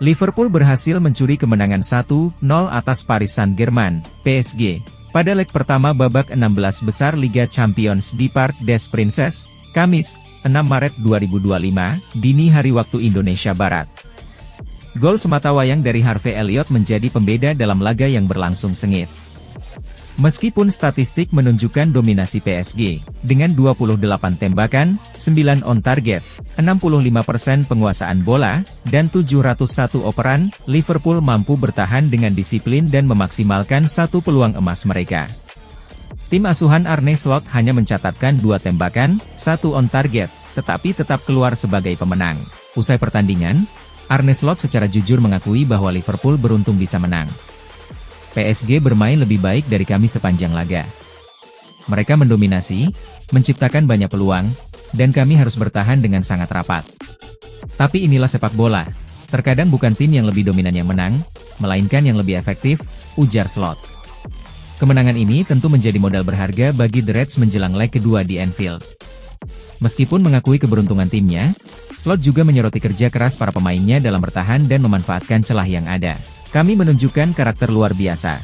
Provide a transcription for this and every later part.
Liverpool berhasil mencuri kemenangan 1-0 atas Paris Saint-Germain, PSG, pada leg pertama babak 16 besar Liga Champions di Parc des Princes, Kamis, 6 Maret 2025, dini hari waktu Indonesia Barat. Gol sematawayang dari Harvey Elliott menjadi pembeda dalam laga yang berlangsung sengit. Meskipun statistik menunjukkan dominasi PSG, dengan 28 tembakan, 9 on target, 65% penguasaan bola, dan 701 operan, Liverpool mampu bertahan dengan disiplin dan memaksimalkan satu peluang emas mereka. Tim asuhan Arne Slot hanya mencatatkan 2 tembakan, 1 on target, tetapi tetap keluar sebagai pemenang. Usai pertandingan, Arne Slot secara jujur mengakui bahwa Liverpool beruntung bisa menang. PSG bermain lebih baik dari kami sepanjang laga. Mereka mendominasi, menciptakan banyak peluang, dan kami harus bertahan dengan sangat rapat. Tapi inilah sepak bola. Terkadang bukan tim yang lebih dominan yang menang, melainkan yang lebih efektif, ujar Slot. Kemenangan ini tentu menjadi modal berharga bagi The Reds menjelang leg kedua di Anfield. Meskipun mengakui keberuntungan timnya, Slot juga menyoroti kerja keras para pemainnya dalam bertahan dan memanfaatkan celah yang ada. Kami menunjukkan karakter luar biasa.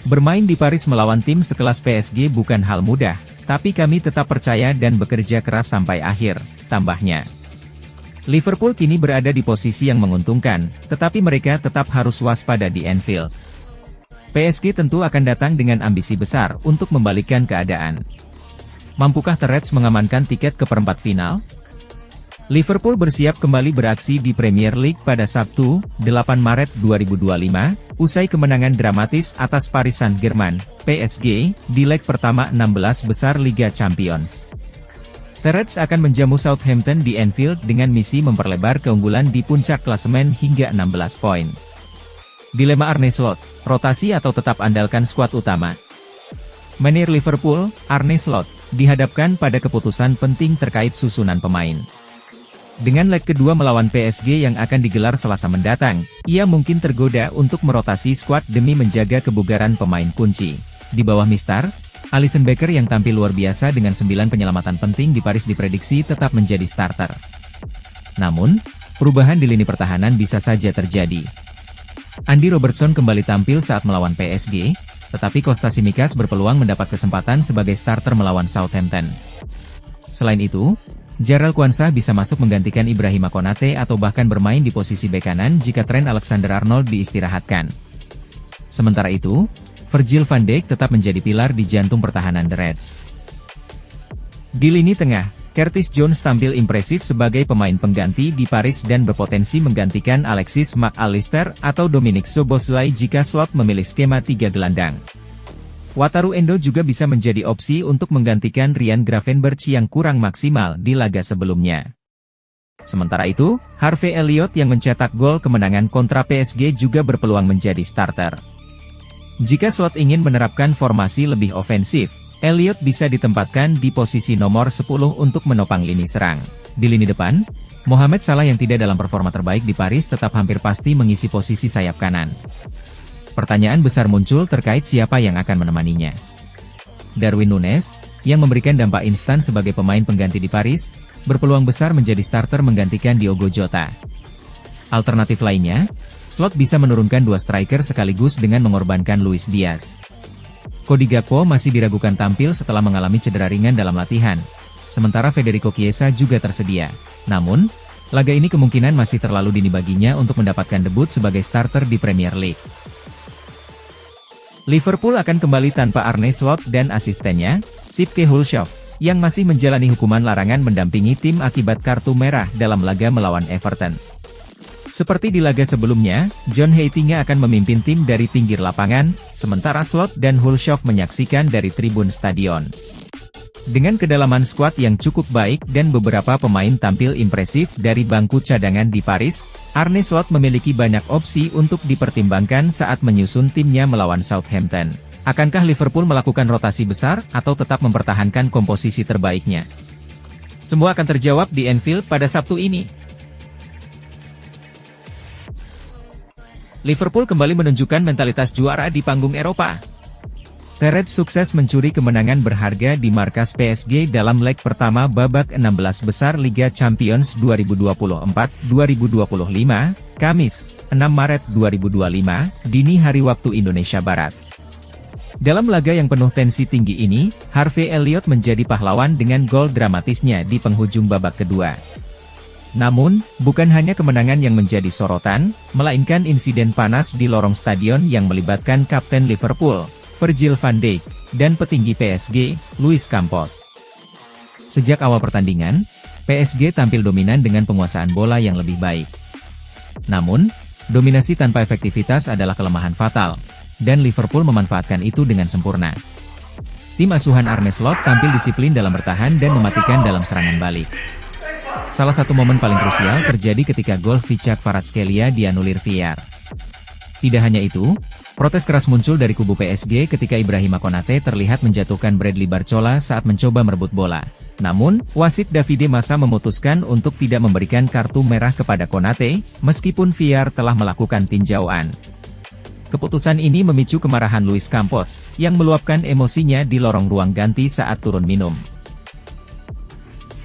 Bermain di Paris melawan tim sekelas PSG bukan hal mudah, tapi kami tetap percaya dan bekerja keras sampai akhir, tambahnya. Liverpool kini berada di posisi yang menguntungkan, tetapi mereka tetap harus waspada di Anfield. PSG tentu akan datang dengan ambisi besar untuk membalikkan keadaan. Mampukah The Reds mengamankan tiket ke perempat final? Liverpool bersiap kembali beraksi di Premier League pada Sabtu, 8 Maret 2025, usai kemenangan dramatis atas Paris Saint-Germain, PSG, di leg pertama 16 besar Liga Champions. The Reds akan menjamu Southampton di Anfield dengan misi memperlebar keunggulan di puncak klasemen hingga 16 poin. Dilema Arne Slot, rotasi atau tetap andalkan skuad utama? Menir Liverpool, Arne Slot, dihadapkan pada keputusan penting terkait susunan pemain. Dengan leg kedua melawan PSG yang akan digelar Selasa mendatang, ia mungkin tergoda untuk merotasi skuad demi menjaga kebugaran pemain kunci. Di bawah Mister Alisson Becker yang tampil luar biasa dengan 9 penyelamatan penting di Paris diprediksi tetap menjadi starter. Namun, perubahan di lini pertahanan bisa saja terjadi. Andy Robertson kembali tampil saat melawan PSG, tetapi Kostas Tsimikas berpeluang mendapat kesempatan sebagai starter melawan Southampton. Selain itu, Jarell Quansah bisa masuk menggantikan Ibrahima Konate atau bahkan bermain di posisi bek kanan jika Trent Alexander-Arnold diistirahatkan. Sementara itu, Virgil van Dijk tetap menjadi pilar di jantung pertahanan The Reds. Di lini tengah, Curtis Jones tampil impresif sebagai pemain pengganti di Paris dan berpotensi menggantikan Alexis Mac Allister atau Dominic Szoboszlai jika Slot memilih skema 3 gelandang. Wataru Endo juga bisa menjadi opsi untuk menggantikan Ryan Gravenberch yang kurang maksimal di laga sebelumnya. Sementara itu, Harvey Elliott yang mencetak gol kemenangan kontra PSG juga berpeluang menjadi starter. Jika Slot ingin menerapkan formasi lebih ofensif, Elliott bisa ditempatkan di posisi nomor 10 untuk menopang lini serang. Di lini depan, Mohamed Salah yang tidak dalam performa terbaik di Paris tetap hampir pasti mengisi posisi sayap kanan. Pertanyaan besar muncul terkait siapa yang akan menemaninya. Darwin Núñez, yang memberikan dampak instan sebagai pemain pengganti di Paris, berpeluang besar menjadi starter menggantikan Diogo Jota. Alternatif lainnya, Slot bisa menurunkan 2 striker sekaligus dengan mengorbankan Luis Diaz. Cody Gakpo masih diragukan tampil setelah mengalami cedera ringan dalam latihan, sementara Federico Chiesa juga tersedia. Namun, laga ini kemungkinan masih terlalu dini baginya untuk mendapatkan debut sebagai starter di Premier League. Liverpool akan kembali tanpa Arne Slot dan asistennya, Sipke Hulshoff, yang masih menjalani hukuman larangan mendampingi tim akibat kartu merah dalam laga melawan Everton. Seperti di laga sebelumnya, John Heitinga akan memimpin tim dari pinggir lapangan, sementara Slot dan Hulshoff menyaksikan dari tribun stadion. Dengan kedalaman skuad yang cukup baik dan beberapa pemain tampil impresif dari bangku cadangan di Paris, Arne Slot memiliki banyak opsi untuk dipertimbangkan saat menyusun timnya melawan Southampton. Akankah Liverpool melakukan rotasi besar atau tetap mempertahankan komposisi terbaiknya? Semua akan terjawab di Anfield pada Sabtu ini. Liverpool kembali menunjukkan mentalitas juara di panggung Eropa. The Reds sukses mencuri kemenangan berharga di markas PSG dalam leg pertama babak 16 besar Liga Champions 2024-2025, Kamis, 6 Maret 2025, dini hari waktu Indonesia Barat. Dalam laga yang penuh tensi tinggi ini, Harvey Elliott menjadi pahlawan dengan gol dramatisnya di penghujung babak kedua. Namun, bukan hanya kemenangan yang menjadi sorotan, melainkan insiden panas di lorong stadion yang melibatkan Kapten Liverpool, Virgil van Dijk, dan petinggi PSG, Luis Campos. Sejak awal pertandingan, PSG tampil dominan dengan penguasaan bola yang lebih baik. Namun, dominasi tanpa efektivitas adalah kelemahan fatal, dan Liverpool memanfaatkan itu dengan sempurna. Tim asuhan Arne Slot tampil disiplin dalam bertahan dan mematikan dalam serangan balik. Salah satu momen paling krusial terjadi ketika gol Vichak Kvaratskhelia dianulir VAR. Tidak hanya itu, protes keras muncul dari kubu PSG ketika Ibrahima Konate terlihat menjatuhkan Bradley Barcola saat mencoba merebut bola. Namun, wasit Davide Massa memutuskan untuk tidak memberikan kartu merah kepada Konate, meskipun VAR telah melakukan tinjauan. Keputusan ini memicu kemarahan Luis Campos, yang meluapkan emosinya di lorong ruang ganti saat turun minum.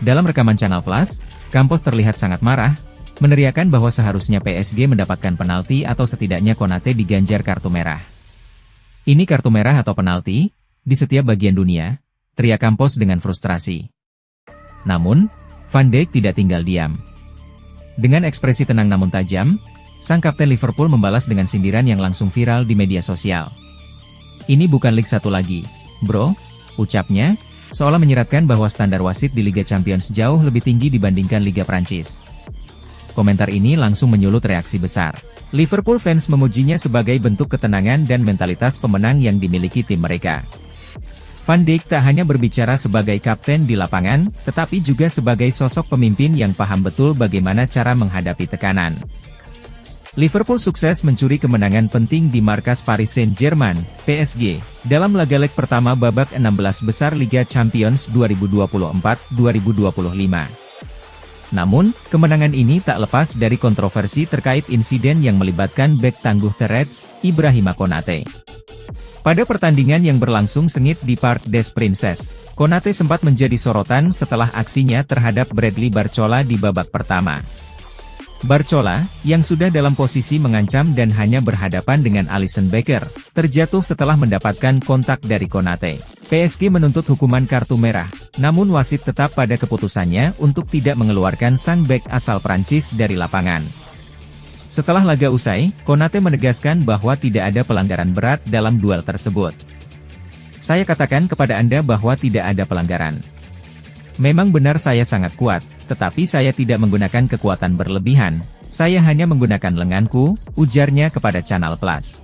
Dalam rekaman Channel Plus, Campos terlihat sangat marah, meneriakan bahwa seharusnya PSG mendapatkan penalti atau setidaknya Konate diganjar kartu merah. Ini kartu merah atau penalti? Di setiap bagian dunia, teriak Campos dengan frustrasi. Namun, Van Dijk tidak tinggal diam. Dengan ekspresi tenang namun tajam, sang kapten Liverpool membalas dengan sindiran yang langsung viral di media sosial. Ini bukan Liga 1 lagi, bro, ucapnya, seolah menyiratkan bahwa standar wasit di Liga Champions jauh lebih tinggi dibandingkan Liga Prancis. Komentar ini langsung menyulut reaksi besar. Liverpool fans memujinya sebagai bentuk ketenangan dan mentalitas pemenang yang dimiliki tim mereka. Van Dijk tak hanya berbicara sebagai kapten di lapangan, tetapi juga sebagai sosok pemimpin yang paham betul bagaimana cara menghadapi tekanan. Liverpool sukses mencuri kemenangan penting di markas Paris Saint-Germain, PSG, dalam laga leg pertama babak 16 besar Liga Champions 2024-2025. Namun, kemenangan ini tak lepas dari kontroversi terkait insiden yang melibatkan bek tangguh The Reds, Ibrahima Konate. Pada pertandingan yang berlangsung sengit di Parc des Princes, Konate sempat menjadi sorotan setelah aksinya terhadap Bradley Barcola di babak pertama. Barcola, yang sudah dalam posisi mengancam dan hanya berhadapan dengan Alisson Becker, terjatuh setelah mendapatkan kontak dari Konate. PSG menuntut hukuman kartu merah, namun wasit tetap pada keputusannya untuk tidak mengeluarkan sang bek asal Prancis dari lapangan. Setelah laga usai, Konate menegaskan bahwa tidak ada pelanggaran berat dalam duel tersebut. Saya katakan kepada Anda bahwa tidak ada pelanggaran. Memang benar saya sangat kuat, tetapi saya tidak menggunakan kekuatan berlebihan, saya hanya menggunakan lenganku, ujarnya kepada Channel Plus.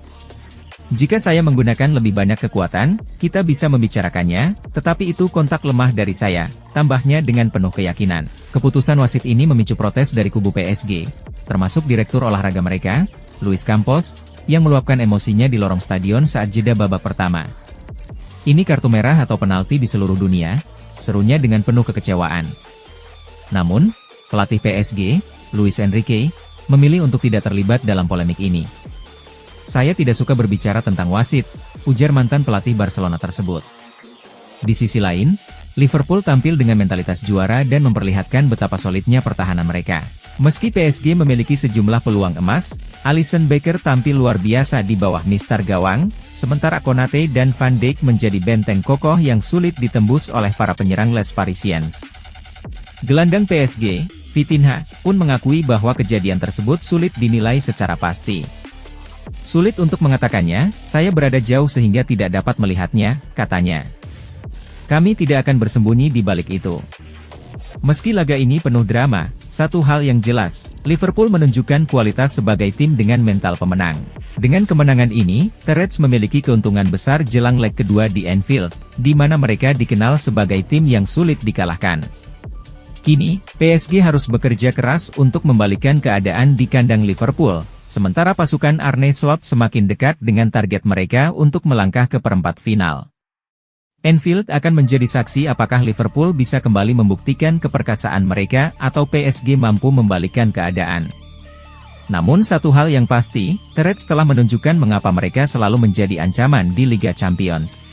Jika saya menggunakan lebih banyak kekuatan, kita bisa membicarakannya, tetapi itu kontak lemah dari saya, tambahnya dengan penuh keyakinan. Keputusan wasit ini memicu protes dari kubu PSG, termasuk direktur olahraga mereka, Luis Campos, yang meluapkan emosinya di lorong stadion saat jeda babak pertama. Ini kartu merah atau penalti di seluruh dunia, serunya dengan penuh kekecewaan. Namun, pelatih PSG, Luis Enrique, memilih untuk tidak terlibat dalam polemik ini. Saya tidak suka berbicara tentang wasit, ujar mantan pelatih Barcelona tersebut. Di sisi lain, Liverpool tampil dengan mentalitas juara dan memperlihatkan betapa solidnya pertahanan mereka. Meski PSG memiliki sejumlah peluang emas, Alisson Becker tampil luar biasa di bawah mistar gawang, sementara Konate dan Van Dijk menjadi benteng kokoh yang sulit ditembus oleh para penyerang Les Parisiens. Gelandang PSG, Vitinha, pun mengakui bahwa kejadian tersebut sulit dinilai secara pasti. Sulit untuk mengatakannya, saya berada jauh sehingga tidak dapat melihatnya, katanya. Kami tidak akan bersembunyi di balik itu. Meski laga ini penuh drama, satu hal yang jelas, Liverpool menunjukkan kualitas sebagai tim dengan mental pemenang. Dengan kemenangan ini, The Reds memiliki keuntungan besar jelang leg kedua di Anfield, di mana mereka dikenal sebagai tim yang sulit dikalahkan. Kini, PSG harus bekerja keras untuk membalikan keadaan di kandang Liverpool, sementara pasukan Arne Slot semakin dekat dengan target mereka untuk melangkah ke perempat final. Anfield akan menjadi saksi apakah Liverpool bisa kembali membuktikan keperkasaan mereka atau PSG mampu membalikkan keadaan. Namun satu hal yang pasti, The Reds telah menunjukkan mengapa mereka selalu menjadi ancaman di Liga Champions.